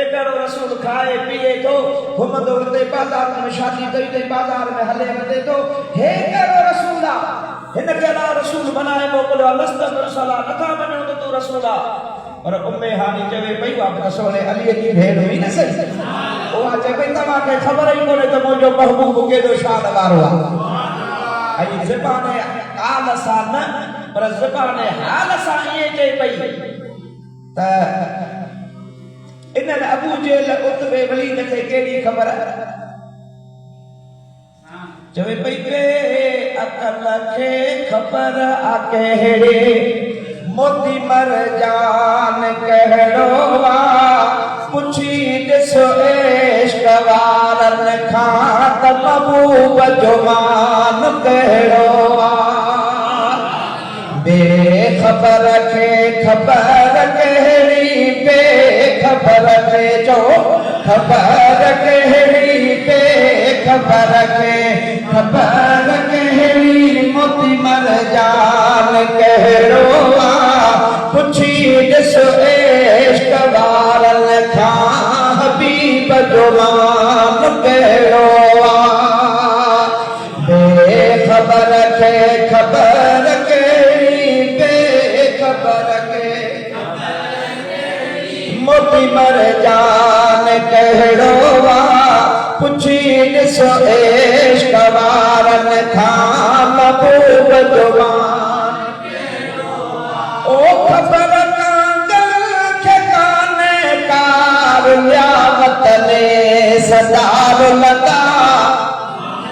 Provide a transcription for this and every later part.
एक रसूल खाए पिए तो घुमंदो वंदे बाज़ार में शादी कई ते बाज़ार में हले वंदे तो हे करो रसूला हिन के अला रसूल बनाए मोकिलियो लस्त मुरसला नथा मञो त तू रसूला पर उम्मे हानी चवे पई वापस सोने अली जी भेण हुई न सही उहा चवे तव्हां खे ख़बर ई कोन्हे त मुंहिंजो महबूब केॾो शान वारो आहे ऐं ज़बान आल सां न पर ज़बान हाल सां ईअं चई पई त इन्हनि अबू जेल उतबे वलीद खे केॾी ख़बर चवे पई पे अकल खे ख़बर आ कहिड़े मोती मरजान कहिड़ो आ पुछी ॾिसो इश्क वारनि खां त महबूब जो मान कहिड़ो आ बेखबर खे ख़बर कहिड़ी बेखबर खे चओ ख़बर कहिड़ी बेखबर खे ख़बर कहिड़ी मोती मरजान कहिड़ो आ पुछी ॾिसो इश्क वारनि खां हबीब जो मान कहिड़ो आ बेखबर खे ख़बर मोती मरजान कहिड़ो आ पुछी ॾिसो इश्क वारनि खां महबूब जो मान ओ ख़बर कांगल खे काने कार रुलिया वतने सदार लदा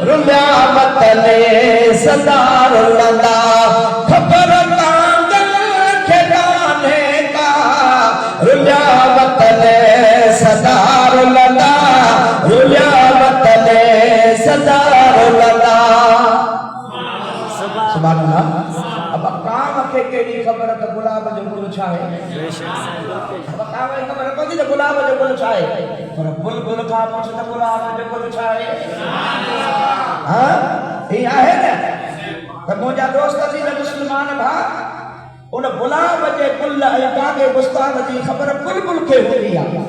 रुलिया वतने सदार लदा ख़बर कांगल खे काने कार रुलिया वतने सदार लदा रुलिया वतने सदार लदा सुभान अल्लाह अब काम खे केड़ी ख़बर त गुलाब जो गुल छाए अब काम खे ख़बर कोन्हे त गुलाब जो गुल छाए पर बुलबुल खां पुछ त गुलाब जो गुल छाए हां ई आहे न त मुंहिंजा दोस्त जी मुस्लमान भा उन गुलाब जे गुल ऐं बाग़े बुस्तान जी ख़बर बुलबुल खे हूंदी आहे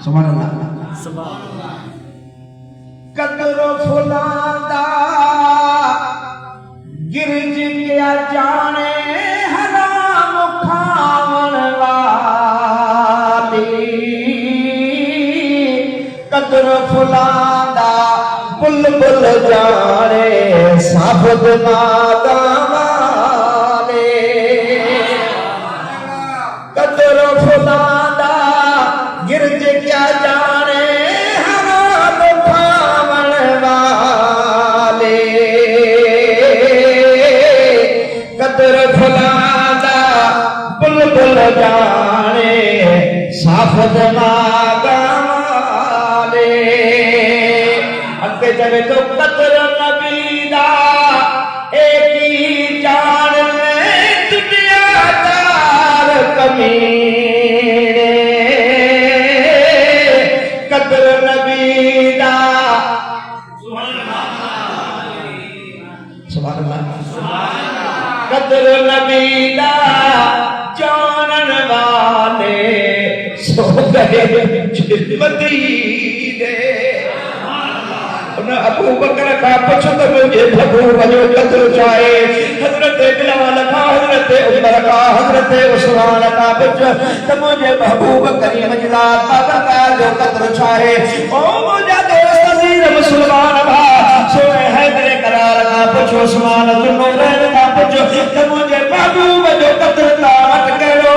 सुभान अल्लाह कदरो फुलांदा गिरज क्या जाने हराम खावण वाली कदरो फुलांदा बुलबुल जाने साबुत मादा वाले कदरो फुलांदा गिरज क्या जाने हराम खावण वाले कदर फुलांदा बुलबुल जाने साफत मागा वाले अगे चवे तो कदर नबी दा एक ही जान दुनिया दार कमीने कदर नबी दा सुभान अल्लाह कदर नबी दा जानन वाले सो गए मदीने अबू बकर का पूछो तो मुझे महबूब जो कदर चाहे हजरत बिलाल का हजरत उमर का हजरत उस्मान का पूछो तो मुझे महबूब करीम जलाल बाबा का जो कदर चाहे ओ मुझे दोस्त अजीज मुसलमान भा सोए हैदर करार का पूछो उस्मान जुनूरैन का पूछो तो मुझे महबूब जो कदर तावत करो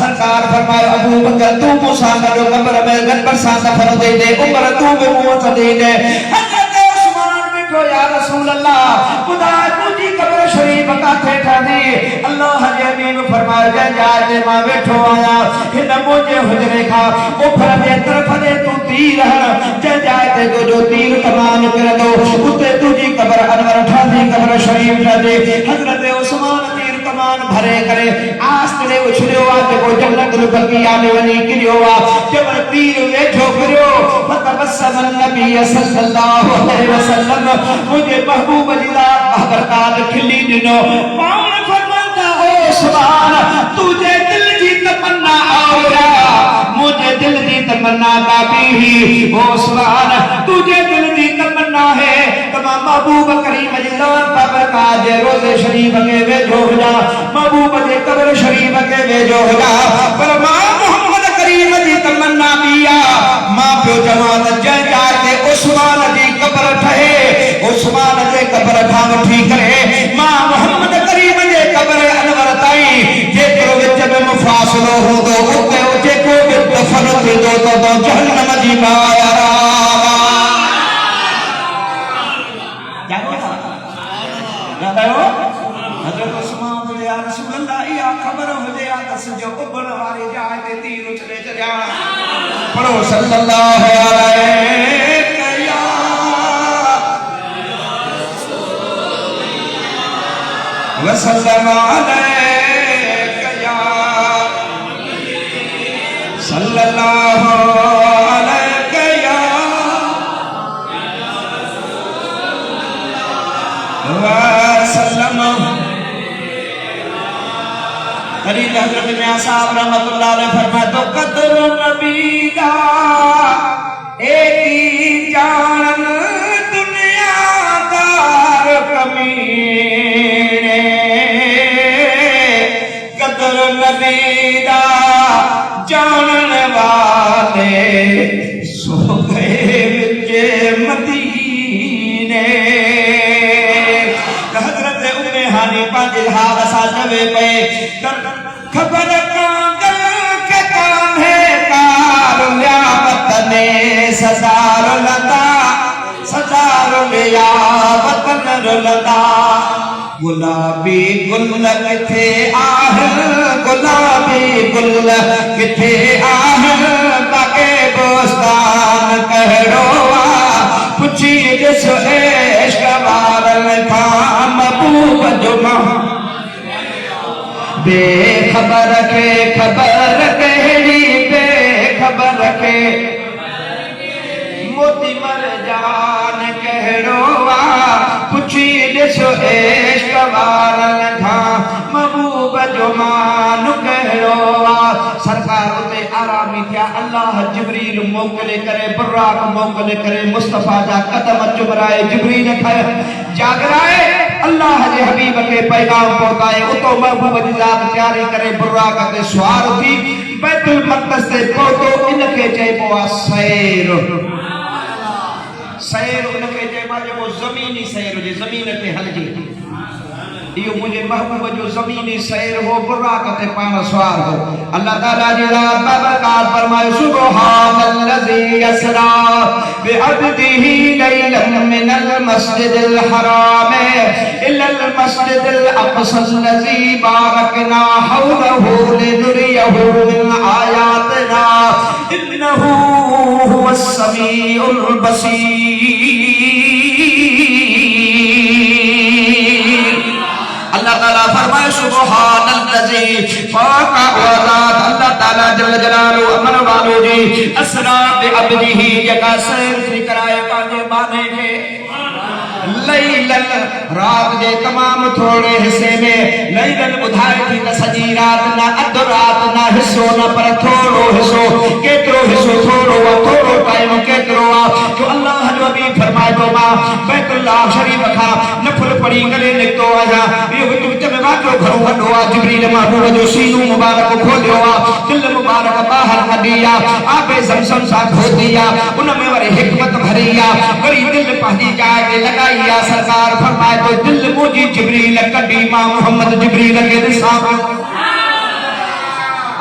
सरकार फरमाए अबू बकर तू मूसा का जो कब्र में गब्बर सा सफर दे दे उमर तू में मुंह दे दे या रसूल अल्लाह खुदा तुझी कब्र शरीफ का ठेठा दी अल्लाह हबीब फरमाया जाए मां बैठो आया हिन मुझे हुजरे का ऊपर दे तरफ दे तू तीर है जाए ते जो तीर कमान कर दो उते तुझी कब्र अनवर ठादी कब्र शरीफ ला दे हजरत उस्मान तीर कमान भरे करे आस्ते उछलियो आ को जन्नत बल्कि आने वनी किरियो आ जब तीर वेठो करियो फतबस्सम नबी सल्लल्लाहु अलैहि वसल्लम मुझे महबूब अल्लाह बरकात खिली दिनो कौन फरमाता हो सुभान तुझे दिल की तमन्ना आओ तमन्ना काबी ही ओ उस्मान तुझे दिल दी तमन्ना है तमाम महबूब करीम जिल्लान कब्र का जे रोज़े शरीफ के वेठो हो जा महबूब दे कब्र शरीफ के वेठो हो जा पर मां मोहम्मद करीम दी तमन्ना बिया मां प्यो जवान जय जाते उस्मान दी कब्र ठहे उस्मान दे कब्र ठाव ठीक करे मां मोहम्मद करीम दे कब्र अनवर ताई जे करो विच में मुफासलो हो तो उते उते को दफन थी दो तो जहन्नम दी माया हजरत उस्मान ने या रसूल अल्लाह या खबर हो जे या दस जो उबड़ वाली जाए ते तीर उछले चलिया पढ़ो सल्लल्लाहु अलैहि या वसल्लम अलैहि या सल्लल्लाहु अलैहि या वसल्लम हरीत हजरत मियां साहब रहमतुल्लाह अलैह फरमाए तो कदर नबी दा एक जान दुनियादार कमीने कदर नबी दा जानन वाले सो गए विच मदीने हजरत उम्मे हानी पांच हाल साजवे पे खबर कांगल के कान्हे कार लिया वतने सजार लिया वतन रुलदा गुलाबी गुल किथे आह गुलाबी गुल किथे आह बाके बोस्तान कहड़ो पुछी जिस इश्क वारन था महबूब जुमा बेखबर के खबर कहड़ी बेखबर के मोती मर जान कहड़ो पुछी ॾिसो इश्क वारन था महबूब जुमान कहड़ो सरकार उते आरामी थिया अल्लाह जिब्रील मोकले करे बुर्राक मोकले करे मुस्तफा जा कदम चुमराए जिब्रील खे जागराए अल्लाह जे हबीब के पैगाम पहुंचाए उतो महबूब जी जात तैयारी करे बुर्राक ते सवार थी बैतुल मक़दस ते पहुतो इनके चइबो आ सैर सैर उनके चइबो जेको ज़मीनी सैर जे ज़मीन ते हलजे इहो मुझे महबूब जो ज़मीनी सैर हो बुर्राक ते पाण सवार हो अल्लाह ताला जी रात बाबरकार फरमाए सुब्हानल्लज़ी यसरा बिअब्दिही लैलन मिनल मस्जिदिल हराम इलल मस्जिदिल अक़सल्लज़ी बारकना हौलहु लिनुरियहु मिन आयातिना इन्नहु हुवस समीउल बसीर अल्लाह ताला फरमाए सुब्हानल्लज़ी फाका वज़ात अल्लाह ताला जल्ल जलालहु अमर वालो जी असरा बिअब्दिही जका सैर कराए पांजे बाने के लैलन रात जे तमाम थोड़े हिस्से में लैलन बुधाए थी त सजी रात ना अध रात ना हिस्सो ना पर थोड़ो हिस्सो केतरो हिस्सो थोड़ो टाइम केतरो जो अल्लाह जो अभी फरमाए तो मां बैतुल्लाह शरीफ खा नफल पड़ी करे निकतो आया ये विच में वाक़ो घरो वडो आ जिब्रील महबूब जो सीनो मुबारक खोलियो आ दिल मुबारक बाहर कढिया आबे ज़मज़म सा खोदिया उन में वरी हिकमत भरिया वरी दिल पंहिंजी जाइ ते लगाइया सरकार फरमाए तो दिल मुझी जिब्रील कढी मां मोहम्मद जिब्रील के दिसा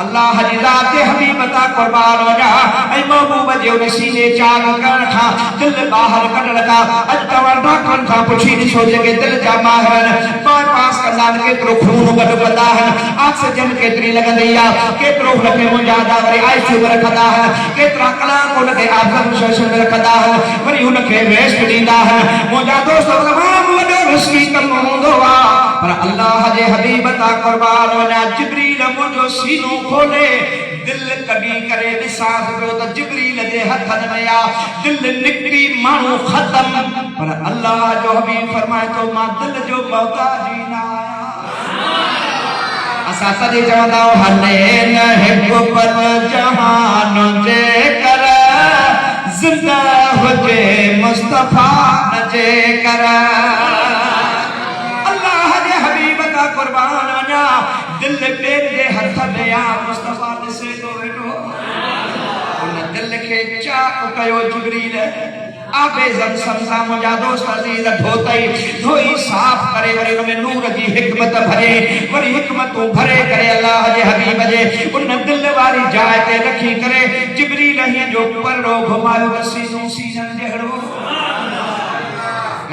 अल्लाह जी ज़ात हबीब ता कुर्बान वजा ऐ महबूब जे उन सीने चाग करण खां दिल बाहर कढण का अज तव्हां डॉक्टरन खां पुछी ॾिसो जेके दिल जा माहिर पास कंदा केतिरो खून गॾु कंदा आहिनि ऑक्सीजन केतिरी लॻंदी आहे केतिरो हुनखे मुंहिंजा वरी आईसीयू में रखंदा आहिनि केतिरा कलाक हुनखे ऑब्जर्वेशन में रखंदा आहिनि वरी हुनखे रेस्ट ॾींदा आहिनि मुंहिंजा दोस्त तमामु वॾो रिस्की कमु हूंदो आहे पर अल्लाह जे हबीब ता कुर्बान वञा जिब्रील मुंहिंजो सीनो खोले दिल कढी करे ॾिसां पियो त जिब्रील जे हथनि में आ दिल निकिरी माण्हू ख़तम पर अल्लाह जो हबीब फरमाए तो मां दिल जो मोहताज न आहियां असां तॾहिं चवंदा हले न हिकु पल जहान जे कर मुस्तफा नजे कर अल्लाह जे हबीब का कुर्बान वना दिल तेरे हथ में आ मुस्तफा से तो वेठो उन दिल के चाक कयो जिब्रील आबे ज़मज़म सा मुंहिंजा दोस्त अज़ीज़ धोई साफ़ करे वरी उन में नूर जी हिकमत भरे वरी हिकमतूं भरे करे अल्लाह जे हबीब जे उन दिल वारी जाइ ते रखी करे जिब्रील हीअं जो परो घुमायो त सीनों सीनन जहिड़ो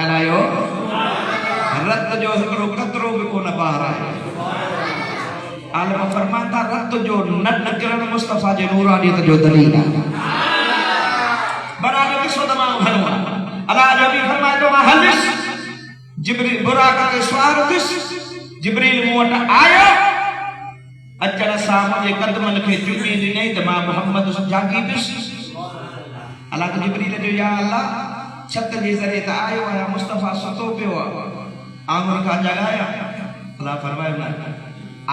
ॻाल्हायो रत जो हिकिड़ो क़तरो बि कोन ॿाहिरि आहे आलम फरमाइनि था रत जो न निकिरणु मुस्तफ़ा जे नूरानियत जो दलील आहे बना जो किस्सो तमाम घणो आहे अल्लाह जो बि फरमाए थो हलिस जिब्रील बुराक ते सवार थिस जिब्रील मूं वटि आयो अचण सां मुंहिंजे कदमनि खे चुमी ॾिनई त मां मोहम्मद जागी पियुसि अल्लाह त जिब्रील जो या अल्लाह छत जे ज़रिए त आयो आहियां मुस्तफ़ा सुतो पियो आहे आंगुर खां जॻाया अल्लाह फरमायो न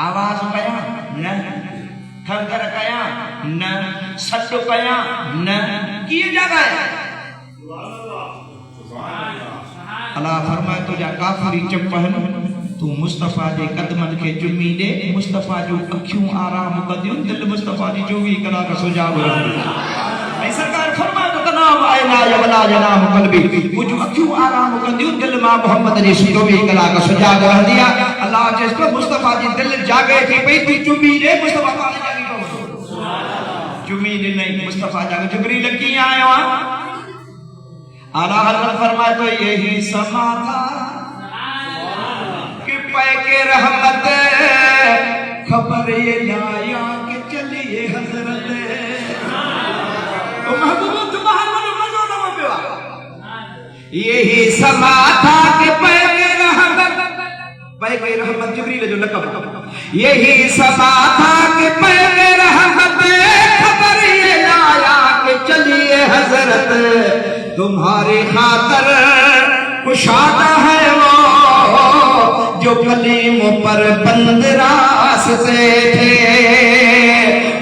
आवाज़ कयां न खंगर कयां न सॾु कयां न कीअं जॻाया अल्लाह फरमाए तुंहिंजा काफ़िरी चप आहिनि तूं मुस्तफ़ा जे कदमनि खे चुमी ॾे मुस्तफ़ा जूं अखियूं आराम कंदियूं दिलि मुस्तफ़ा जी 24 कलाक सुजाॻ रहंदी ऐं सरकार फरमाए थो तनाम आइना या वला जनाम क़ल्बी मुंहिंजूं अखियूं आराम कंदियूं दिलि मां मोहम्मद जी 24 कलाक सुजाॻ रहंदी आहे अल्लाह चएसि थो मुस्तफ़ा जी दिलि जागे थी पई तूं चुमी ॾे मुस्तफ़ा पाण जागी पवंदो चुमी ॾिनई मुस्तफ़ा जागे जिब्रील कीअं आयो आहे आला हज़रत फरमाए तो यही समा था कि पै के रहमत खबर ये लाया कि चलिए हजरत तो महबूब सुभान मनो न पियो यही समा था कि पै के रहमत जिब्रील जो लक़ब यही समा था कि पै के रहमत खबर ये लाया कि चलिए हजरत तुम्हारी खातर कुशादा है वो जो कलीमों पर बंद रास्ते थे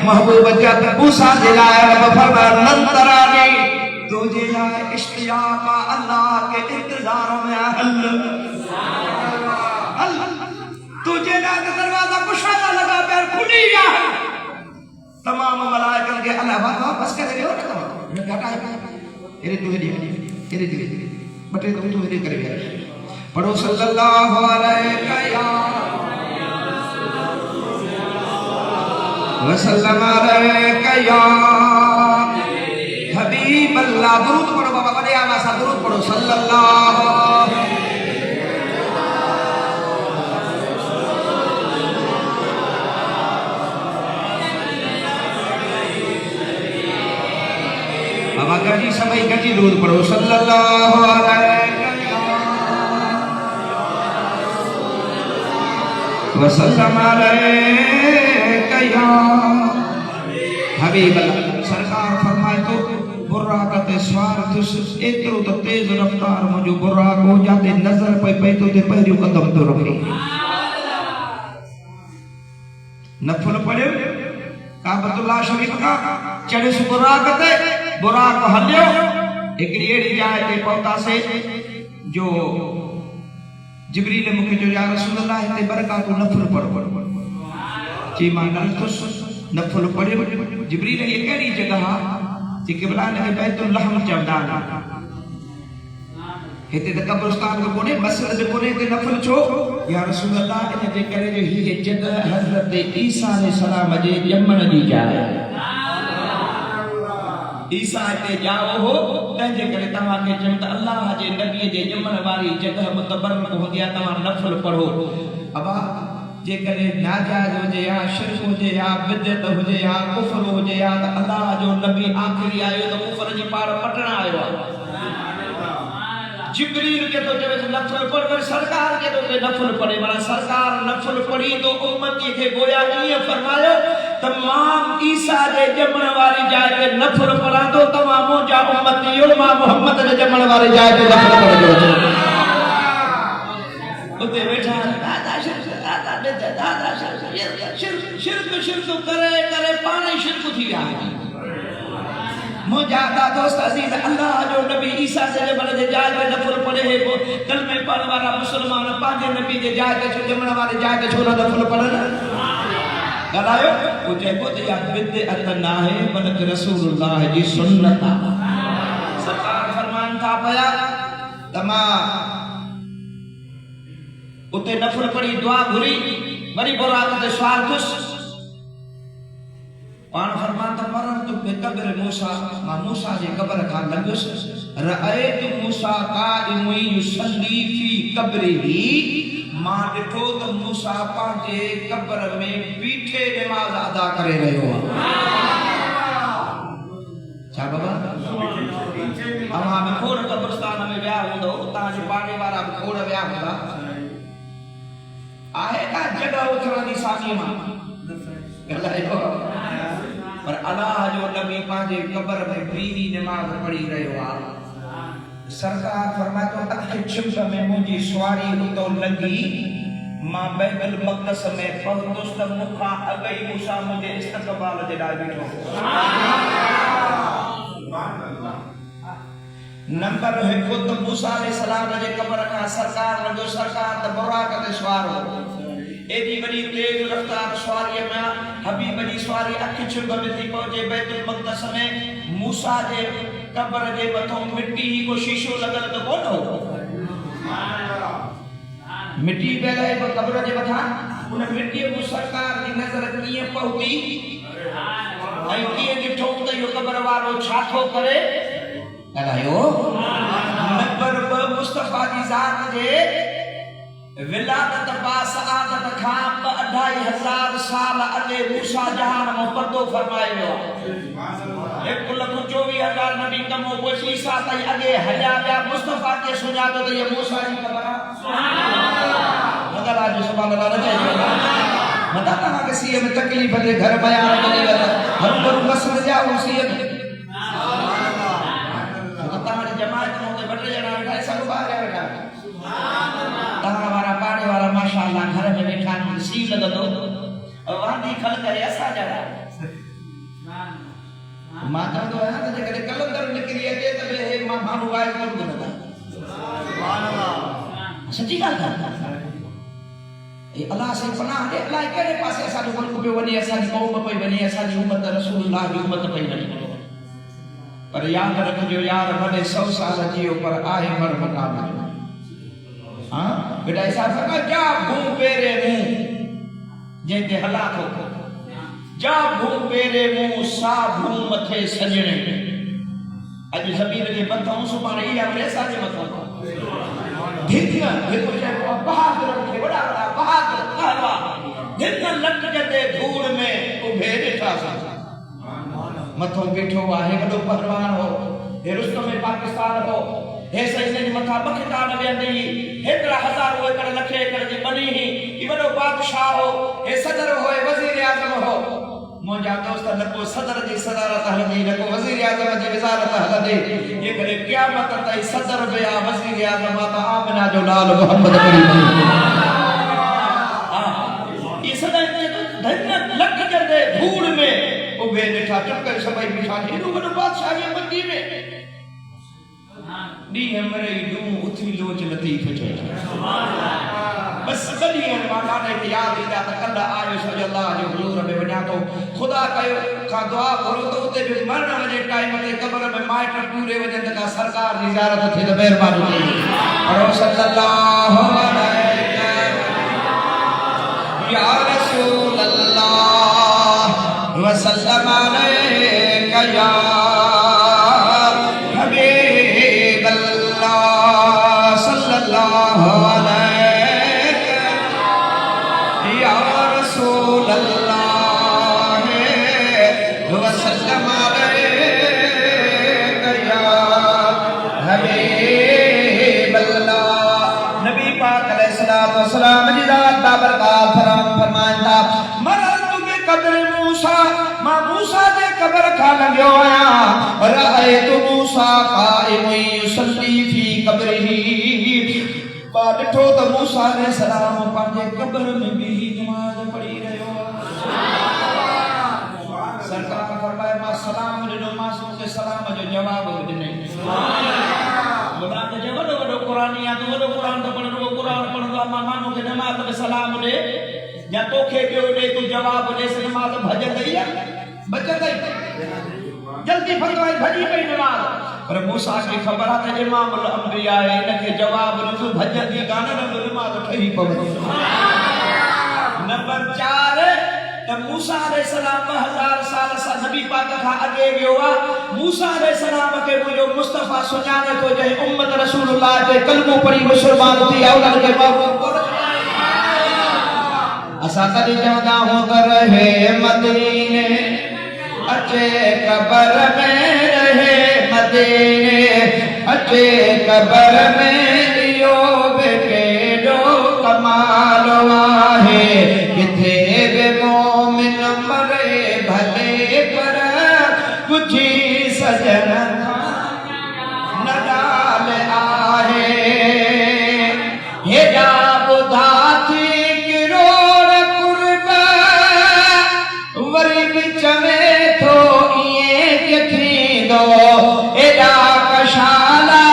महबूब जब मूसा दिलाए रब फरमाया नंतरानी तुझे लाए इश्तियाक अल्लाह के इंतजार में तुझे लाए दरवाजा कुशादा लगा पैर खुली गया तमाम मलाइकन के अल्लाह वापस कर दियो इरे बटे तुम तो इरे करे पढ़ो सल्लल्लाहु अलैहि वसल्लम या हबीब अल्लाह दुरूद पढ़ो बाबा बड़े आवाज से दुरूद पढ़ो सल्लल्लाहु बाबा गजी समय गजी दूर पढ़ो सल्लल्लाहु अलैहि वसल्लम या हबीब सरकार फरमाए तो बुर्राक ते सवार थिस एतिरो त तेज रफ्तार मुंहिंजो बुर्राक हो जाते नज़र पई तो ते पहिरियों कदम तो रखे नफल पढ़ियो काबतुल्लाह शरीफ का चढ़े बुर्राक ते बुराक हलियो हिकिड़ी अहिड़ी जाइ ते पहुतासे जो जिब्रील मूंखे जो या रसूल अल्लाह हिते बरकातूं नफ़ल पढ़ो चई मां नथुसि नफ़ल पढ़ियो जिब्रील हीअ कहिड़ी जॻह आहे जे क़िबला हिनखे बैतुल लहम चवंदा आहिनि हिते त कब्रिस्तान बि कोन्हे मस्जिद बि कोन्हे हिते नफ़ल छो या रसूल अल्लाह इन जे करे जो हीअ जॻह हज़रत ईसा अलैहिस्सलाम जे ॼमण जी जाइ आहे ईसा ते जाओ हो तंहिंजे करे तव्हांखे चवनि त अल्लाह जे नबीअ जे ॼमण वारी जॻह मुतबरक हूंदी आहे तव्हां नफ़ल पढ़ो अबा जेकॾहिं नाजाइज़ हुजे या शिरक हुजे या बिदअत हुजे या कुफ्र हुजे या त अल्लाह जो नबी आख़िरी आयो त कुफ्र जी पार पटण आयो आहे जिब्रील के तो जब नफल पढ़ कर सरकार के तो नफल पढ़े माना सरकार नफल पढ़ी तो उम्मती के गोया ये फरमायो तमाम ईसा दे जमण वाली जाय पे नफल पढ़ा तो तमाम जा उम्मती यो मां मोहम्मद दे जमण वाली जाय पे नफल पढ़ जो उते बैठा दादा शिरक करे करे पाणे शिरक थी गया मुजादा दोस्त अजीज अल्लाह जो नबी ईसा से जमण जे जाय पे नफल पढ़े है वो कलमे पढ़ने वाला मुसलमान पांजे नबी जे जाय ते जमण वाले जाय ते छोरा नफल पढ़न गलायो वो जेको ते या बिदअत ना है बल्कि रसूलुल्लाह जी सुन्नत सरकार फरमान था पया तमा उते नफल पढ़ी दुआ घुरी वरी बुरात ते सवाल कुछ पान फरमान मरन तो बेकबर मूसा मूसा जे कब्र का लंघुस रअयत मूसा काइम युसल्ली फी कब्रिही मां ॾिठो त मूसा पंहिंजे कब्र में बीठे नमाज अदा करे रहियो छा बाबा अवां में खोड़ कब्रस्तान में विया हूंदो उतां जे पाड़े वारा खोड़ विया हूंदा आहे का जगह उथण जी सानी मां गलायो पर अल्लाह जो नबी पांजे कब्र में बीवी नमाज पढ़ी रहियो आ सरकार फरमातो अखे छिप में मुंहिंजी सवारी उतो लगी मां बैतुल मक़दस में पहुतुस त मुखा अगई मूसा मुंहिंजे इस्तक़बाल जे लाइ बीठो नंबर 1 तो मूसा अलैहिस्सलाम जे कब्र खां सरकार लॻो सरकार त बुराक ते सवार हो एडी बड़ी तेज रफ्तार सवारी में हबीब जी सवारी अख छिप में थी पहुंचे बैतुल मक़दस में मूसा जे कब्र जे मथों मिट्टी को शीशो लगल तो कोन हो मिट्टी पहले वो कब्र जे मथा उन मिट्टी को सरकार की नजर किए पहुती आई किए ॾिठो त यो कब्र वारो छा थो करे अलायो नंबर 2 मुस्तफा जी ज़ात जे विलादत पास आदत खां 2500 साल अॻे मूसा जहान में पर्दो फरमायो एक लख 24,000 नबी कमो पोइ ईसा ताईं अॻे हलिया विया मुस्तफा के सुञातो त ये मूसा जी ख़बर आहे मगर आज सुभान अल्लाह रजे मता तव्हां के सीए में तकलीफ़ जे घर बयान करी हर पर मसले जा उसीअ तव्हां जमात में बटे ॼणा वेठा सब ॿार वेठा तव्हां वारा पाड़े वारा माशाअल्लाह घर में वेठा सी लगंदो वांदी खल करे असा जड़ा मां चवंदो आहियां त जेकॾहिं कलंदर निकिरी अचे त हे माण्हू वाए कोन ॿुधंदा सुभान अल्लाह सची ॻाल्हि आहे अल्लाह से पनाह ॾे अलाए कहिड़े पासे असांजो मुल्क पियो वञे असांजी क़ौम पई वञे असांजी उम्मत रसूलुल्लाह जी उम्मत पई वञे पर यादि रखिजो यार भले 100 साल जियो पर आहे मर मकाम हां बेटा ऐसा सका जा भू पेरे मुंह जेके हला थो जा भू पेरे मुंह सा भू मथे सजणे अज ज़मीन जे मथां सुभाणे इहा वरेसा जे मथां धिकना जेको चइबो आहे बहादुर खे वॾा वॾा बहादुर कहवा धिकन लटकंदे धूड़ में उभे ॾिठा मथो बीठो आहे वॾो पहलवान हो हे रुस्तम पाकिस्तान हो हे सही जे मथा बखता न वेंदी हेतरा हज़ार एकड़ लखे एकड़ जी बनी ही ई वॾो बादशाह हो हे सदर हो वज़ीर आज़म हो मुंहिंजा दोस्त न को सदर जी सदारत हलंदी न को वज़ीर आज़म जी वज़ारत हलंदी ये करे क़यामत ताईं सदर बिया वज़ीर आज़म त आमिना जो नालो मोहम्मद करीम हां ये सदर धन लख जंदे धूड़ में उभे ॾिठा चक्कर सभई बीठा हेॾो वॾो बादशाह जे मंदी में ॾींहं मरे ॾूं उथी लोच लतीफ़ चए सुभान अल्लाह बस कॾहिं मां ॾाढे यादि ईंदा त कल्ह आयो छो अल्लाह जो हुज़ूर में वञा थो ख़ुदा कयो खां दुआ घुरो त उते बि मरण वञे टाइम ते क़ब्र में माइट पूरे वञनि त का सरकार जी ज़ियारत थिए त महिरबानी कयो सल्लल्लाहु अलैहि या रसूल अल्लाह वसल्लम अलैका या हबीब अल्लाह सल्लल्लाहु अलैका या रसूल अल्लाह वसल्लम अलैका या हबीब अल्लाह नबी पाक अलैहिस्सलाम वसलाम जी ज़ात बाबरकात फरमाइंदा कब्र मूसा मां मूसा जे कब्र खां लंघियो आहियां रअयतु मूसा काइम युसल्ली फी कब्रिही मां ॾिठो त मूसा अलैहिस्सलाम पंहिंजे कब्र में भी नमाज़ पढ़ी रहियो सरकार फरमाए मां सलाम ॾिनो मासूम खे सलाम जो जवाब ॾिनई बुधा त जे वॾो वॾो क़ुरानी आहे तूं वॾो क़ुरान थो पढ़े रुगो क़ुरान पढ़ंदो आहे माण्हू खे नमाज़ में सलाम ॾे या तोखे ॿियो ॾे तूं जवाब ॾेस नमाज़ भॼंदई बचंदई जल्दी फतवाई भॼी पई नमाज़ पर मूसा खे ख़बर आहे त इमामुल अंबिया आहे हिनखे जवाब ॾिनो भॼंदी कान नमाज़ ठही पवंदी नंबर 4 त मूसा अलैहिस्सलाम 2000 साल सां नबी पाक खां अॻे वियो आहे मूसा अलैहिस्सलाम खे मुंहिंजो मुस्तफ़ा सुञाणे थो जंहिं उम्मत रसूलुल्लाह ते कलमो पढ़ी मुसलमान थी औलाद खे असां कॾहिं चवंदा आहियूं त रहे मदीने अचे कबर में रहे मदीने अचे कबर में इहो बि केॾो कमाल आहे किथे बि मोमिन मरे भले पर कुझी सजन न ॻाल आहे हेॾा ॿुधा थी किरोड़ कुर्ब वरी बि चवे थो ईअं थींदो एॾा कशाला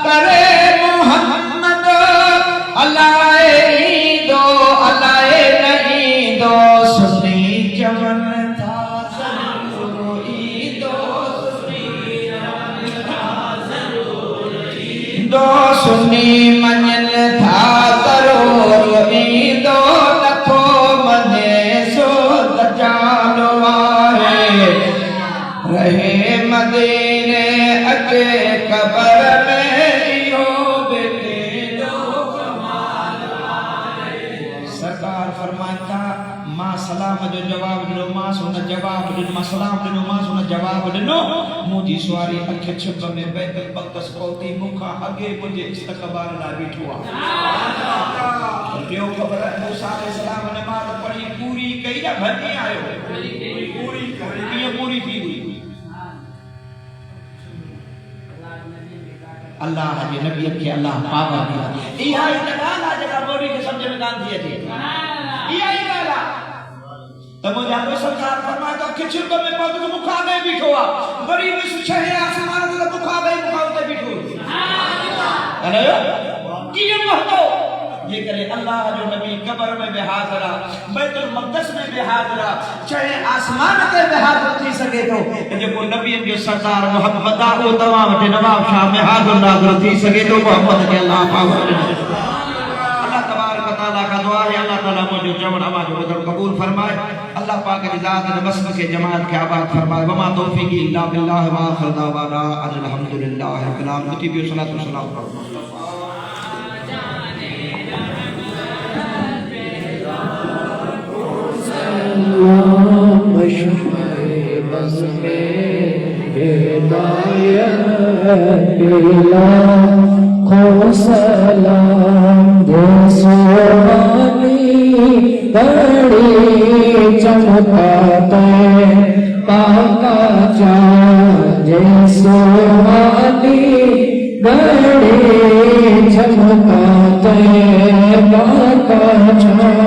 करे मोहम्मद अलाए ईंदो अलाए न ईंदो सुनी चवनि था ज़रूरु ईंदो सुनी मञनि था ज़रूरु ईंदो नथो मञे सो दजाल आहे रहे मदीने अचे कबर में इहो बि केॾो कमाल आहे सरकार फरमाइनि था मां सलाम जो जवाब ॾिनो मां हुन जवाब ॾिनो मां सलाम ॾिनो मां हुन जवाब ॾिनो मुंहिंजी सुवारी अख छिप में बैतुल मक़दस पहुती मूंखां अॻे मुंहिंजे इस्तक़बाल लाइ बीठो आहे ॿियो ख़बर आहे मूसा अलैहिस्सलाम नमाज़ पढ़ी पूरी कई न भॼी आयो पूरी कीअं पूरी थी हुई अल्लाह जे नबी खे अल्लाह पावा दिया इहा ई ॻाल्हि आहे जेका ॿोली खे सम्झ में कान थी अचे इहा ई ॻाल्हि आहे त मुंहिंजा सरकार फरमाए थो अख छिप में पहुतो मूंखां अॻे बीठो आहे वरी बि छह आसमान ते मूंखां अॻे मूंखां उते बीठो अरे कीअं पहुतो ये करे अल्लाह जो नबी कब्र में भी हाज़िर आहे बैतुल मक़दस में भी हाज़िर आहे चाहे आसमान ते भी हाज़िर थी सके थो जेको नबीअ जो सरदार मोहम्मद आहे उहो तव्हां वटि नवाब शाह में हाज़िर नाज़िर थी सघे थो मोहम्मद खे अल्लाह पाक अल्लाह तबारक तआला का दुआ है अल्लाह ताला मुझे जमन आवाज बदल कबूल फरमाए अल्लाह पाक की ज़ात ने मस्जिद के जमात के आबाद फरमाए वमा तौफीकी इल्ला बिल्लाह व आखिर दावाना अल्हम्दुलिल्लाह रब्बिल आलमीन की भी सलात व सलाम सलाम दे सुहानी बड़ी चमकाते पाका चाँद सुहानी बड़ी चमकाते पाका चाँद